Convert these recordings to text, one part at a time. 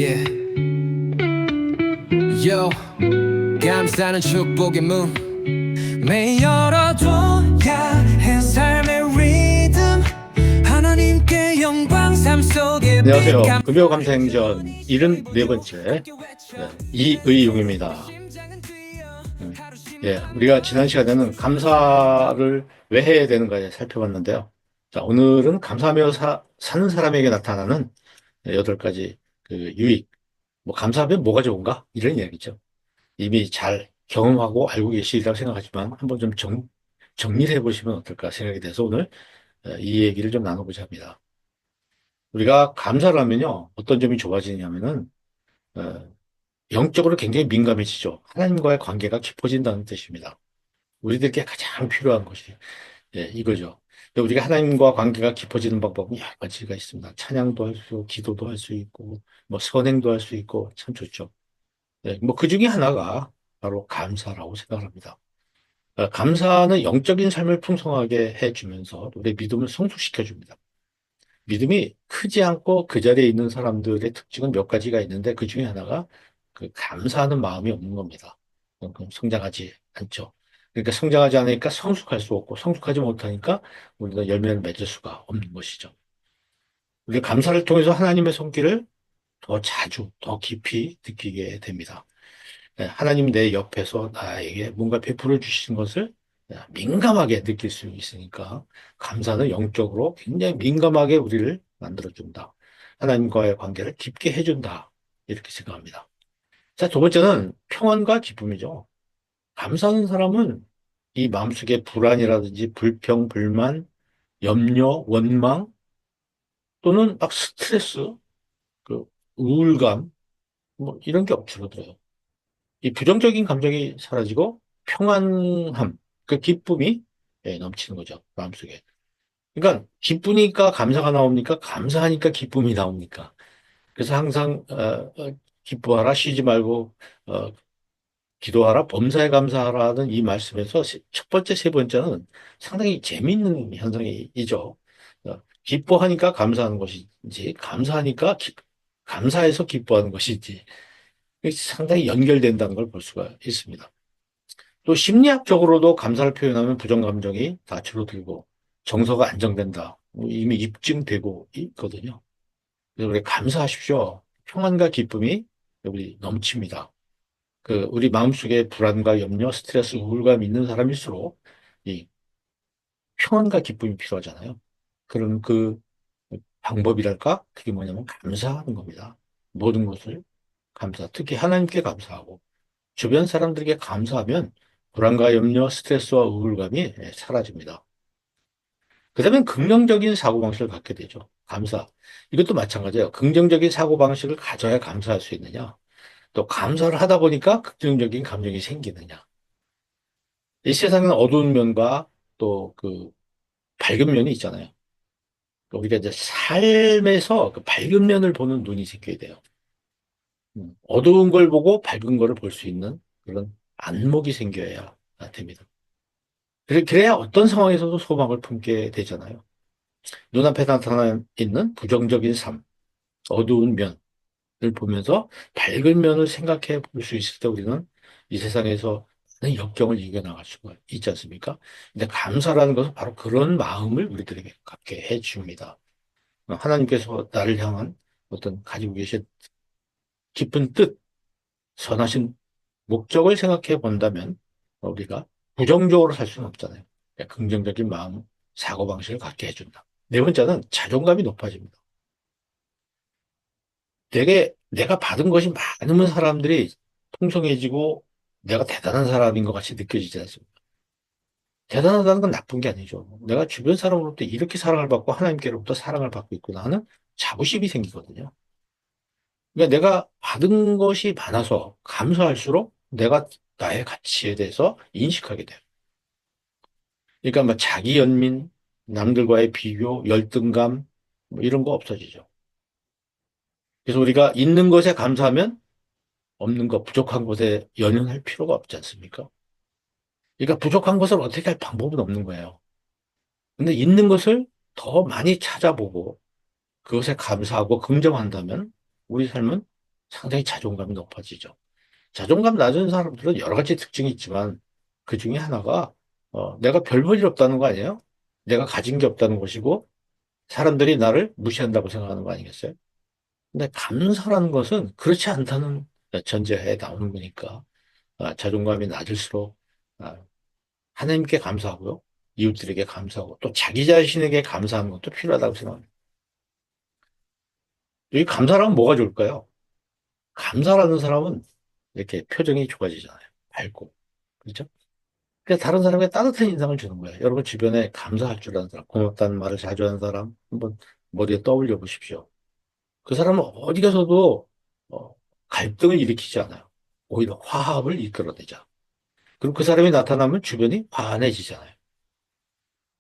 Yeah, yo, 감사는 축복의 문 매일 열어둬야 해 삶의 리듬 하나님께 영광 삶 속에 안녕하세요. 금요 감사행전 74번째 이의용입니다. 우리가 지난 시간에는 감사를 왜 해야 되는가에 살펴봤는데요. 자, 오늘은 감사하며 사는 사람에게 나타나는 8가지 그 유익, 감사하면 뭐가 좋은가? 이런 이야기죠. 이미 잘 경험하고 알고 계시리라고 생각하지만 한번 좀 정리를 해보시면 어떨까 생각이 돼서 오늘 이 얘기를 좀 나눠보자 합니다. 우리가 감사를 하면요, 어떤 점이 좋아지냐면은, 어, 영적으로 굉장히 민감해지죠. 하나님과의 관계가 깊어진다는 뜻입니다. 우리들께 가장 필요한 것이, 이거죠. 근데 우리가 하나님과 관계가 깊어지는 방법은 여러 가지가 있습니다. 찬양도 할 수 있고, 기도도 할 수 있고, 선행도 할 수 있고, 참 좋죠. 그 중에 하나가 바로 감사라고 생각합니다. 감사는 영적인 삶을 풍성하게 해주면서 우리의 믿음을 성숙시켜줍니다. 믿음이 크지 않고 그 자리에 있는 사람들의 특징은 몇 가지가 있는데 그 중에 하나가 그 감사하는 마음이 없는 겁니다. 그럼 성장하지 않죠. 그러니까 성장하지 않으니까 성숙할 수 없고 성숙하지 못하니까 우리가 열매를 맺을 수가 없는 것이죠. 우리가 감사를 통해서 하나님의 손길을 더 자주, 더 깊이 느끼게 됩니다. 하나님 내 옆에서 나에게 뭔가 베풀어 주신 것을 민감하게 느낄 수 있으니까 감사는 영적으로 굉장히 민감하게 우리를 만들어준다. 하나님과의 관계를 깊게 해준다. 이렇게 생각합니다. 자, 두 번째는 평안과 기쁨이죠. 감사하는 사람은 이 마음속에 불안이라든지 불평, 불만, 염려, 원망 또는 막 스트레스, 그 우울감 이런 게 줄어들어요. 이 부정적인 감정이 사라지고 평안함, 그 기쁨이 넘치는 거죠, 마음속에. 그러니까 기쁘니까 감사가 나옵니까? 감사하니까 기쁨이 나옵니까? 그래서 항상 기뻐하라, 쉬지 말고 기도하라, 범사에 감사하라는 이 말씀에서 첫 번째, 세 번째는 상당히 재미있는 현상이죠. 기뻐하니까 감사하는 것인지, 감사해서 기뻐하는 것인지 상당히 연결된다는 걸 볼 수가 있습니다. 또 심리학적으로도 감사를 표현하면 부정감정이 다 줄어들고 정서가 안정된다. 이미 입증되고 있거든요. 그래서 우리 감사하십시오. 평안과 기쁨이 우리 넘칩니다. 우리 마음속에 불안과 염려, 스트레스, 우울감 있는 사람일수록 이 평안과 기쁨이 필요하잖아요. 그런 그 방법이랄까? 그게 뭐냐면 감사하는 겁니다. 모든 것을 특히 하나님께 감사하고 주변 사람들에게 감사하면 불안과 염려, 스트레스와 우울감이 사라집니다. 그 다음에 긍정적인 사고방식을 갖게 되죠. 감사. 이것도 마찬가지예요. 긍정적인 사고방식을 가져야 감사할 수 있느냐. 또 감사를 하다 보니까 긍정적인 감정이 생기느냐. 이 세상에는 어두운 면과 또 밝은 면이 있잖아요. 우리가 이제 삶에서 그 밝은 면을 보는 눈이 생겨야 돼요. 어두운 걸 보고 밝은 거를 볼 수 있는 그런 안목이 생겨야 됩니다. 그래야 어떤 상황에서도 소망을 품게 되잖아요. 눈앞에 나타나 있는 부정적인 삶, 어두운 면을 보면서 밝은 면을 생각해 볼 수 있을 때 우리는 이 세상에서 많은 역경을 이겨나갈 수가 있지 않습니까? 근데 감사라는 것은 바로 그런 마음을 우리들에게 갖게 해 줍니다. 하나님께서 나를 향한 어떤 가지고 계신 깊은 뜻, 선하신 목적을 생각해 본다면 우리가 부정적으로 살 수는 없잖아요. 그러니까 긍정적인 마음, 사고방식을 갖게 해준다. 네 번째는 자존감이 높아집니다. 되게 내가 받은 것이 많으면 사람들이 풍성해지고 내가 대단한 사람인 것 같이 느껴지지 않습니까? 대단하다는 건 나쁜 게 아니죠. 내가 주변 사람으로부터 이렇게 사랑을 받고 하나님께로부터 사랑을 받고 있구나 하는 자부심이 생기거든요. 그러니까 내가 받은 것이 많아서 감사할수록 내가 나의 가치에 대해서 인식하게 돼요. 그러니까 자기 연민, 남들과의 비교, 열등감 이런 거 없어지죠. 그래서 우리가 있는 것에 감사하면 없는 것, 부족한 것에 연연할 필요가 없지 않습니까? 그러니까 부족한 것을 어떻게 할 방법은 없는 거예요. 근데 있는 것을 더 많이 찾아보고 그것에 감사하고 긍정한다면 우리 삶은 상당히 자존감이 높아지죠. 자존감 낮은 사람들은 여러 가지 특징이 있지만 그 중에 하나가 내가 별 볼 일 없다는 거 아니에요? 내가 가진 게 없다는 것이고 사람들이 나를 무시한다고 생각하는 거 아니겠어요? 근데 감사라는 것은 그렇지 않다는 전제하에 나오는 거니까 자존감이 낮을수록 아, 하나님께 감사하고요. 이웃들에게 감사하고 또 자기 자신에게 감사하는 것도 필요하다고 생각합니다. 여기 감사라면 뭐가 좋을까요? 감사라는 사람은 이렇게 표정이 좋아지잖아요. 밝고. 그렇죠? 그러니까 다른 사람에게 따뜻한 인상을 주는 거예요. 여러분 주변에 감사할 줄 아는 사람, 고맙다는 말을 자주 하는 사람 한번 머리에 떠올려 보십시오. 그 사람은 어디 가서도 어, 갈등을 일으키지 않아요. 오히려 화합을 이끌어내죠. 그리고 그 사람이 나타나면 주변이 환해지잖아요.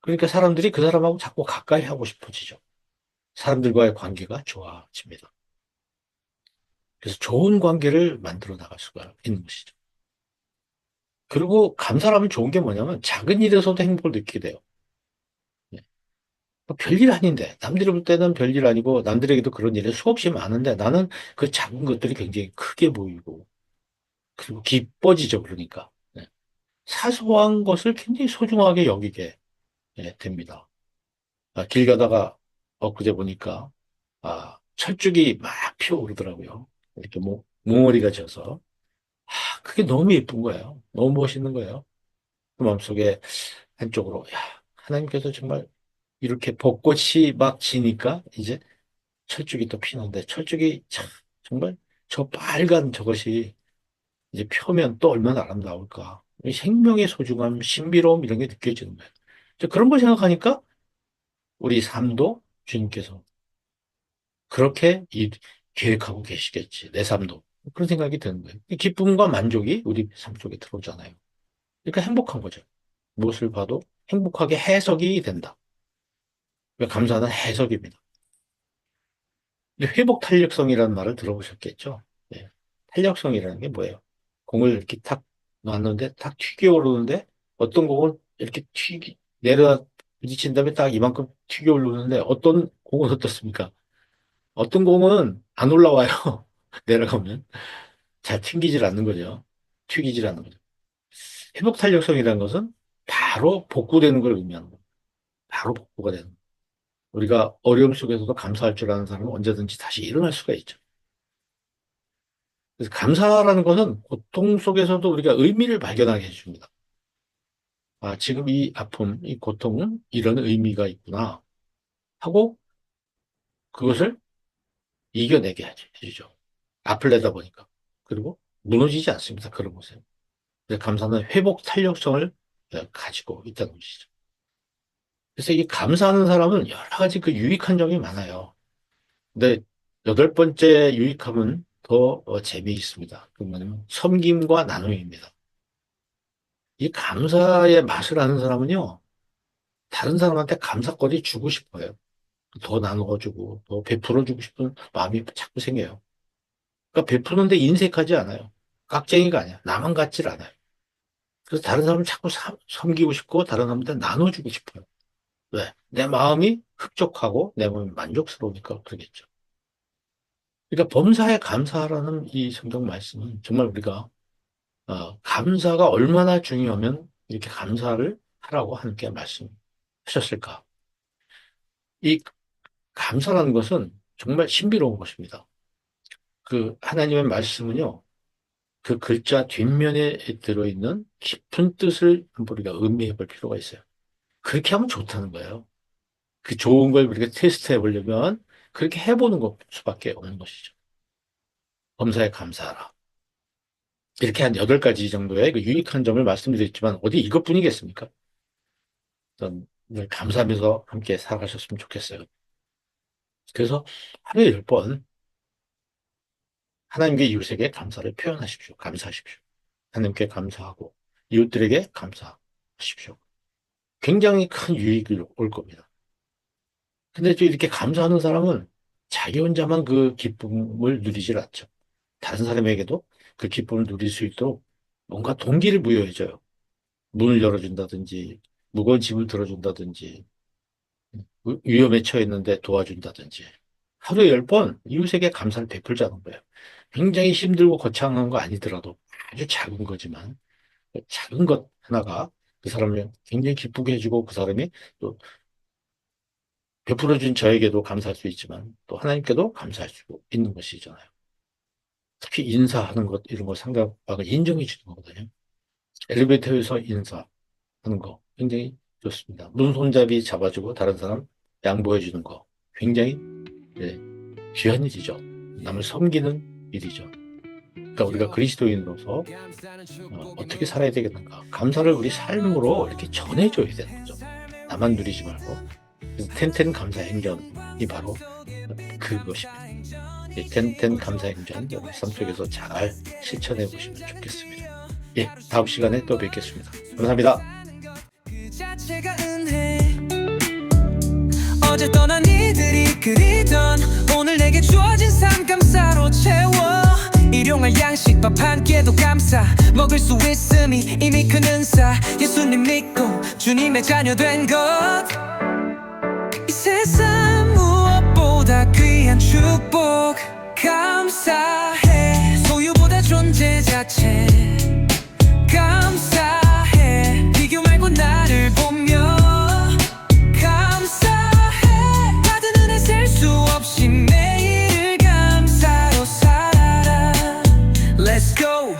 그러니까 사람들이 그 사람하고 자꾸 가까이 하고 싶어지죠. 사람들과의 관계가 좋아집니다. 그래서 좋은 관계를 만들어 나갈 수가 있는 것이죠. 그리고 감사하면 좋은 게 뭐냐면 작은 일에서도 행복을 느끼게 돼요. 네. 별일 아닌데 남들이 볼 때는 별일 아니고 남들에게도 그런 일이 수없이 많은데 나는 그 작은 것들이 굉장히 크게 보이고 그리고 기뻐지죠. 그러니까 네. 사소한 것을 굉장히 소중하게 여기게 됩니다. 길 가다가 엊그제 보니까 철쭉이 막 피어오르더라고요. 이렇게 몽우리가 져서 그게 너무 예쁜 거예요. 너무 멋있는 거예요. 그 마음속에 한쪽으로 야 하나님께서 정말 이렇게 벚꽃이 막 지니까 이제 철쭉이 또 피는데 철쭉이 참 정말 저 빨간 저것이 이제 펴면 또 얼마나 아름다울까. 이 생명의 소중함, 신비로움 이런 게 느껴지는 거예요. 그런 걸 생각하니까 우리 삶도 주님께서 그렇게 계획하고 계시겠지. 내 삶도. 그런 생각이 드는 거예요. 이 기쁨과 만족이 우리 삶 속에 들어오잖아요. 그러니까 행복한 거죠. 무엇을 봐도 행복하게 해석이 된다. 그러니까 감사는 해석입니다. 회복 탄력성이라는 말을 들어보셨겠죠? 예. 탄력성이라는 게 뭐예요? 공을 이렇게 탁 놨는데 탁 튀겨 오르는데 어떤 공은 이렇게 내려 부딪힌 다음에 딱 이만큼 튀겨 오르는데 어떤 공은 어떻습니까? 어떤 공은 안 올라와요. 내려가면. 잘 튕기질 않는 거죠. 튀기질 않는 거죠. 회복 탄력성이라는 것은 바로 복구되는 걸 의미하는 거예요. 바로 복구가 되는 거예요. 우리가 어려움 속에서도 감사할 줄 아는 사람은 언제든지 다시 일어날 수가 있죠. 그래서 감사라는 것은 고통 속에서도 우리가 의미를 발견하게 해줍니다. 지금 이 아픔, 이 고통은 이런 의미가 있구나 하고 그것을 이겨내게 해주죠. 앞을 내다보니까. 그리고 무너지지 않습니다. 그런 곳에. 그래서 감사는 회복 탄력성을 가지고 있다는 것이죠. 그래서 이 감사하는 사람은 여러 가지 그 유익한 점이 많아요. 근데 여덟 번째 유익함은 더 재미있습니다. 그 뭐냐면 섬김과 나눔입니다. 이 감사의 맛을 아는 사람은요, 다른 사람한테 감사거리 주고 싶어요. 더 나눠주고, 더 베풀어주고 싶은 마음이 자꾸 생겨요. 그러니까 베푸는데 인색하지 않아요. 깍쟁이가 아니야. 나만 같질 않아요. 그래서 다른 사람을 자꾸 섬기고 싶고, 다른 사람한테 나눠주고 싶어요. 왜? 내 마음이 흡족하고, 내 마음이 만족스러우니까 그러겠죠. 그러니까 범사에 감사하라는 이 성경 말씀은 정말 우리가 감사가 얼마나 중요하면 이렇게 감사를 하라고 하나님께 말씀하셨을까? 이 감사라는 것은 정말 신비로운 것입니다. 그 하나님의 말씀은요, 그 글자 뒷면에 들어있는 깊은 뜻을 한번 우리가 음미해 볼 필요가 있어요. 그렇게 하면 좋다는 거예요. 그 좋은 걸 우리가 테스트 해 보려면 그렇게 해보는 것 수밖에 없는 것이죠. 범사에 감사하라. 이렇게 한 8가지 정도의 그 유익한 점을 말씀드렸지만 어디 이것뿐이겠습니까? 늘 감사하면서 함께 살아가셨으면 좋겠어요. 그래서 하루에 10번 하나님께 이웃에게 감사를 표현하십시오. 감사하십시오. 하나님께 감사하고 이웃들에게 감사하십시오. 굉장히 큰 유익이 올 겁니다. 근데 또 이렇게 감사하는 사람은 자기 혼자만 그 기쁨을 누리질 않죠. 다른 사람에게도 그 기쁨을 누릴 수 있도록 뭔가 동기를 부여해줘요. 문을 열어준다든지, 무거운 짐을 들어준다든지, 위험에 처했는데 도와준다든지. 하루에 10번 이웃에게 감사를 베풀자는 거예요. 굉장히 힘들고 거창한 거 아니더라도 아주 작은 거지만 그 작은 것 하나가 그 사람을 굉장히 기쁘게 해주고 그 사람이 또 베풀어준 저에게도 감사할 수 있지만 또 하나님께도 감사할 수 있는 것이잖아요. 특히 인사하는 것 이런 거 상대방을 인정해 주는 거거든요. 엘리베이터에서 인사하는 거 굉장히 좋습니다. 눈 손잡이 잡아주고 다른 사람 양보해 주는 거 굉장히 네, 귀한 일이죠. 남을 섬기는 일이죠. 그러니까 우리가 그리스도인으로서 어떻게 살아야 되겠는가? 감사를 우리 삶으로 이렇게 전해줘야 되는 거죠. 나만 누리지 말고. 그래서 텐텐 감사 행전이 바로 그것입니다. 이 텐텐 감사 행전 여러분 삶 속에서 잘 실천해 보시면 좋겠습니다. 예, 다음 시간에 또 뵙겠습니다. 감사합니다. 그 자체가 은혜. 어제 떠난 이들이 그리던 오늘 내게 주어진 삶 감사로 채워. 일용할 양식 밥 한 끼도 감사. 먹을 수 있음이 이미 큰 은사. 예수님 믿고 주님의 자녀 된 것 이 세상 무엇보다 귀한 축복 감사해. 소유보다 존재 자체 감사해. 비교 말고 나를 보며 감사해. 받은 은혜 셀 수 없이 매일을 감사로 살아라. Let's go.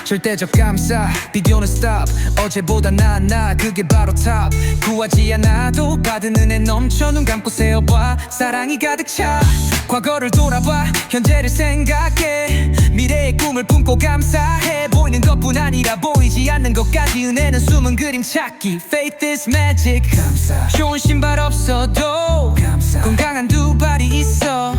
절대적 감사 비교는 stop. 어제보다 나은 나 그게 바로 top. 구하지 않아도 받은 은혜 넘쳐. 눈 감고 세어봐 사랑이 가득 차. 과거를 돌아봐 현재를 생각해. 미래의 꿈을 품고 감사해. 보이는 것뿐 아니라 보이지 않는 것까지 은혜는 숨은 그림 찾기. Faith is magic. 감사. 좋은 신발 없어도 감사. 건강한 두 발이 있어.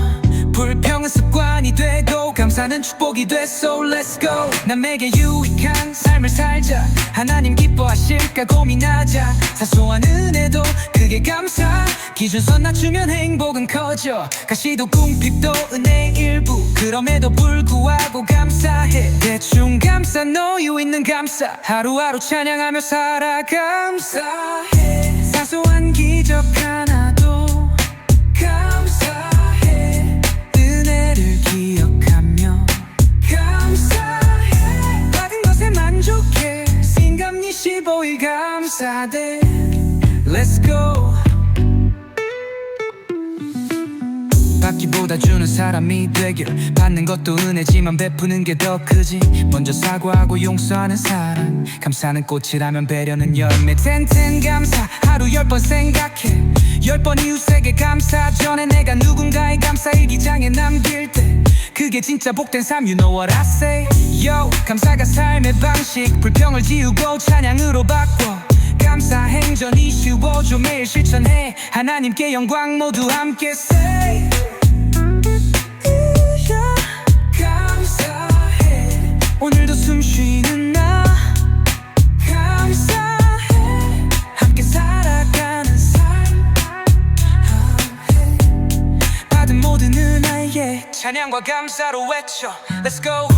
불평은 습관이 되고 감사는 축복이 됐어. Let's go. 남에게 유익한 삶을 살자. 하나님 기뻐하실까 고민하자. 사소한 은혜도 그게 감사. 기준선 낮추면 행복은 커져. 가시도 궁핍도 은혜의 일부. 그럼에도 불구하고 감사해. 대충 감사 놓여 있는 감사. 하루하루 찬양하며 살아 감사해. 사소한 기적 하나도 감사해. 은혜를 기억하며 감사해. 받은 것에 만족해. 신감리 15일 감사돼. Let's go. 받기보다 주는 사람이 되길. 받는 것도 은혜지만 베푸는 게 더 크지. 먼저 사과하고 용서하는 사람. 감사는 꽃이라면 배려는 열매. 텐텐 감사 하루 10번 생각해. 10번 이웃에게 감사. 전에 내가 누군가의 감사 일기장에 남길 때 그게 진짜 복된 삶. You know what I say? Yo, 감사가 삶의 방식. 불평을 지우고 찬양으로 바꿔. 감사 행전이 쉬워져. 매일 실천해. 하나님께 영광 모두 함께 say 감사해. 오늘도 숨 쉬는 나 감사해. 함께 살아가는 삶 받은 모든 은혜에 찬양과 감사로 외쳐. Let's go.